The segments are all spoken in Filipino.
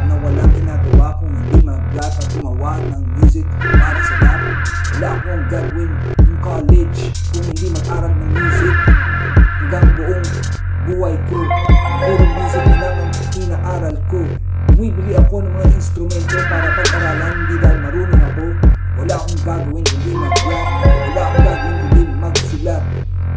na walang ginagawa kung hindi mag-rap at gumawa ng music para sa rap. Wala akong gagawin ng college kung hindi mag-aral ng music. Hanggang buong buhay ko, puro music na lang ang inaaral ko. Bumibili ako ng mga instrumento para pag-aralan, hindi dahil marunong ako. Wala akong gagawin kundi mag-rap. Wala akong gagawin kundi magsulat.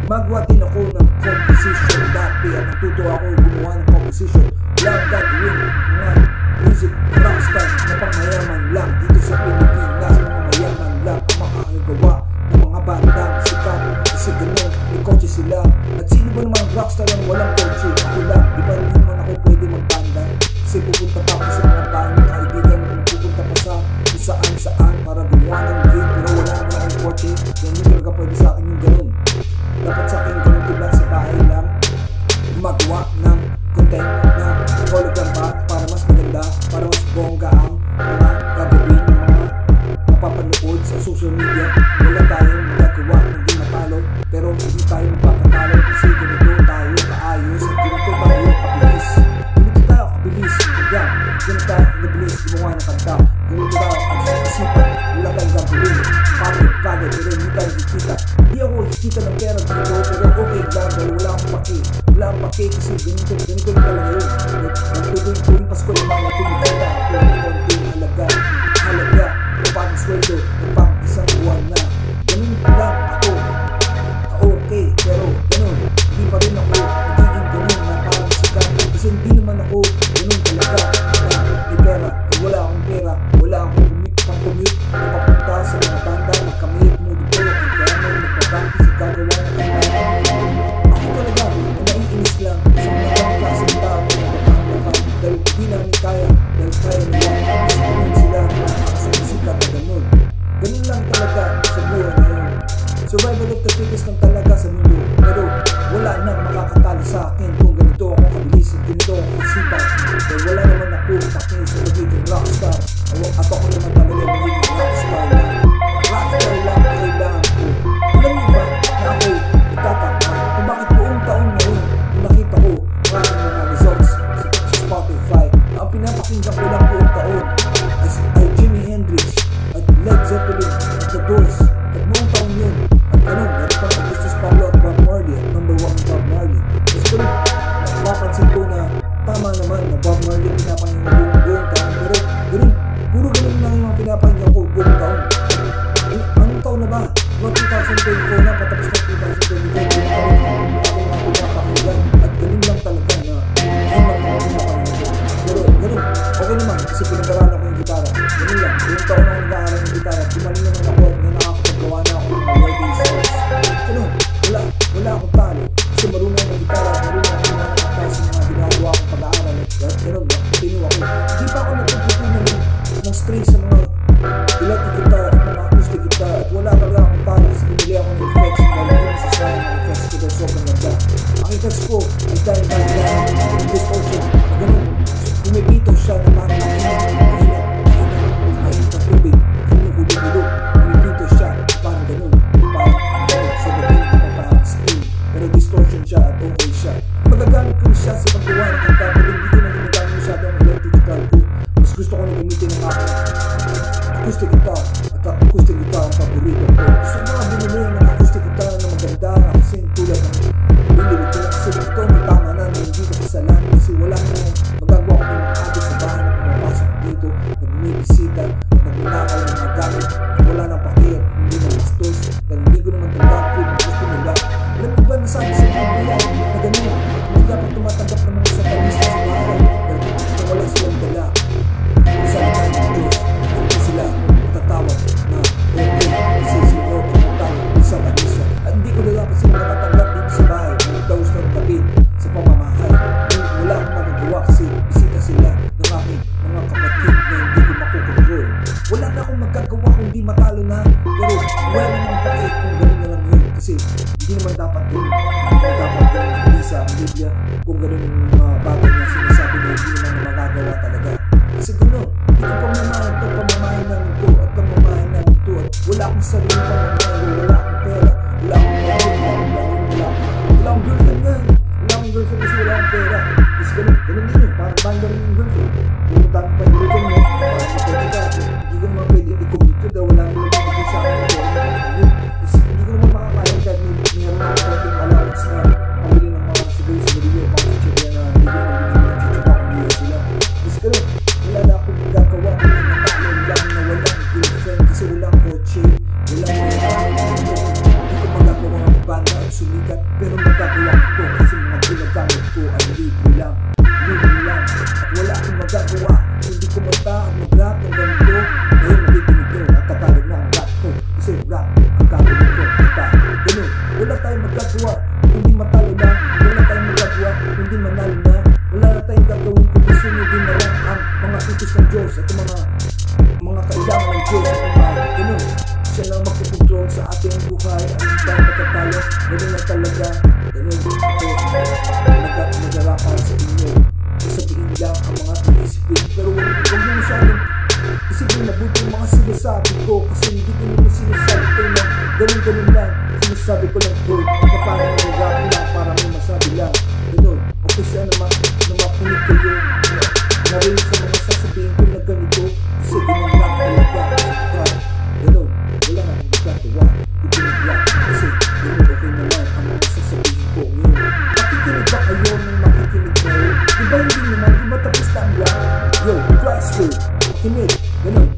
Gumagawa din ako ng composition. Dati at natuto ako gumawa ng composition. Wala akong gagawin mga music rockstar na pangmayaman lang. Dito sa Pilipinas, mga mayaman lang ang makakagawa ng mga bandang sikat. Kasi ganun, may kotse sila. At sino ba namang rockstar ang walang kotse? Ako lang, di ba rin naman ako pwede magbanda? Kasi pupunta pa ako sa mga bahay ng kaibigan kung pupunta pa sa saan para gumawa ng game. Pero wala naman akong kotse. Yan hindi talaga pwede sa akin yung ganun. Dapat sa akin ganun ko lang sa bahay lang magawa ng content na hologram pa para mas maganda, para mas bongga ang mga gagawin ng mga mapapanood sa social media. Wala tayong magagawa hindi matalo, pero hindi tayo magpapatalo kasi ganito tayo kaayos at ganito tayo kabilis. Ganito tayo kabilis mag-rap, ganito tayo kabilis gumawa ng kanta, ganito tayo kaisipan. Wala tayong gagawin pagod pero hindi tayo kikita. Hindi ako kikita ng pera dito, pero okay lang dahil wala akong paki. Wala akong paki kasi ganito lang talaga yun. Nagtutuwing Pasko naman na kumikita ako ng konting halaga ng pang-sweldo ng pang-isang buwan na. Ganun lang ako ka-okay, pero ganun hindi pa rin ako magiging ganun na parang sikat kasi hindi naman ako ganun talaga na may pera. Wala akong pera, wala akong pang-commute na papunta sa mga banda, magkamit mo dito ang kaya mo nagpapractice at gagawa ng kanta. Ako talaga naiinis lang sa mga klaseng tao na nagpapanda dahil hindi namin kaya nila kasi ganun sila nakakasumisikat na ganun. Ganun lang talaga sa buhay ngayon. Survival of the fittest lang talaga sa mundo, pero wala nang makakatalo sa akin kung ganito ako kabilis at ganito ako kasipan. Dahil wala naman ako pakin sa magiging rockstar at ako naman talaga magiging rockstar lang. Rockstar lang kailangan ko. Alam niyo ba na ako'y itataka kung bakit buong taon ngayon kung nakita ko maraming mga results sa Spotify na ang pinapakinggan ko lang buong taon ay Jimi Hendrix at Led Zeppelin at The Doors at buong taon yun. At ganun, meron pa ang Christos Pablo at Bob Marley at number 1 Bob Marley. Kasi ganun, mapapansin ko na tama naman na Bob Marley pinapakinggan ko buong taon, pero ganun, puro ganun lang yung mga pinapakinggan ko buong taon. Anong taon na ba? 2024 na, patapos na 2024 ako nga pinapakinggan at ganun lang talaga na ayun lang mga pinapakinggan ko. Pero ganun, okay naman kasi pinag-aralan ako yung gitara. Ganun lang, buong taon ako nag-aaral yung gitara, gumaling naman ako at may nakakapagawa na ako ng mga reggae songs. Ganun, wala akong talo kasi marunong ako ng gitara, marunong ako mga nakatay sa mga ginagawa akong pag-aaral at ganun, continue ako. Hindi pa ako nagpupunan ng strings sa mga electric guitar at mga acoustic guitar at wala talaga akong talo kasi binili ako ng effects dahil hindi masasayang ang effects ko dahil sobrang ganda. Ang effects ko ay dahil ng distortion na ganun, kumipito siya na parang mahina na tubig, humugulo-gulo, kumipito siya parang ganun, parang sa bagay na parang steam, pero distortion siya at okay siya. Magagamit ko siya sa paggawa ng kanta pero hindi ko na ginagamit masyado ang electric guitar ko. Mas gusto ko na gamitin ng acoustic guitar at acoustic guitar ang paborito ko. Gusto ko na bumili ng acoustic guitar na maganda na kasing tulad ng binili ko kasi ito may tama na hindi ko kasalanan kasi wala na magagawa ko ng habit sa bahay na pumapasok dito na bumibisita at nagminakaw ng mga gamit at wala nang pakiyat, hindi na bastos dahil hindi ko naman tanggap ko yung gusto nila. Alam mo ba nasabi sa Biblia na ganun, hindi dapat tumatanggap ng mga satanista sa bahay dahil wala silang dala. Sa lahat ng Diyos, hindi sila matatawag na okay kasi sila tumatawag sa satanista. At hindi ko na dapat sila matatanggap dito sa bahay kung daw silang kapit sa pamamahay. Wala akong magagawa kasi bisita sila ng aking mga kapatid na hindi ko makukontrol. Wala na akong magagawa kung di matalo na, pero wala namang pakit kung gano'n na lang yun kasi hindi naman dapat gano'n. Hindi dapat gano'n hindi sa Biblia kung gano'n yung mga bagay na sinasabi na hindi naman na magagawa talaga. Kasi gano'n, hindi ko pamamahay ito, pamamahay namin ito at pamamahay namin ito at wala akong sarili pamamahay, wala akong pera, wala akong pera, wala akong girlfriend nga. Wala akong girlfriend kasi wala akong pera. Tapos ganun din yun, parang banda rin yung girlfriend. magkano pa yung girlfriend mo, para mag-coach ka. Hindi ko naman pwede i-commute yun, dahil wala naman nagbibigay sa akin ng pera na yun. Kasi hindi ko naman makakain kahit mayroon ako konting allowance na pambili ng mga siguro-siguro pang chichirya na hindi ko mabibigay ng chichirya kung hindi sila. Kasi karoon, wala na akong magagawa kung natalo lang na walang girlfriend kasi walang kotse, walang hindi ko magagawa ng banda at sumikat, pero magagawa ko kasi mga ginagamit ko ay libre lang. At wala akong magagawa, hindi ko mata at mag-rap ng ganito. Ngayon magdidinig ko at Tagalog na ang rap ko, kasi rap ang gagawin ko. Ganun, wala tayong magagawa, hindi matalo na. Wala tayong magagawa, hindi manalo na. Wala na tayong gagawin kung sunodin na lang ang mga utos ng Diyos at mga kailangan ng Diyos at ganun. Siya lang magpupuntrol sa ating buhay at hindi tayo matatalo. Ganun na talaga, ganun ako nagarapan sa inyo. Sasabihin lang ang mga inisipin, pero huwag nyo masyadong isipin mabuti yung mga sinasabi ko, kasi hindi ko naman sinasabi ko na ganun lang. Sinasabi ko lang to na parang nag-rap lang para may masabi lang. Ganun, okay siya naman na makinig kayo na rin sa mga sasabihin ko na ganito, kasi ganun lang talaga. Ganun, wala na akong magagawa, hindi nag-rap kasi ganun okay naman ang mga sasabihin ko ngayon. Makikinig ba kayo nang makikinig kayo? Diba hindi naman, diba tapos na ang rap? Yo, Christ, makinig, ganun.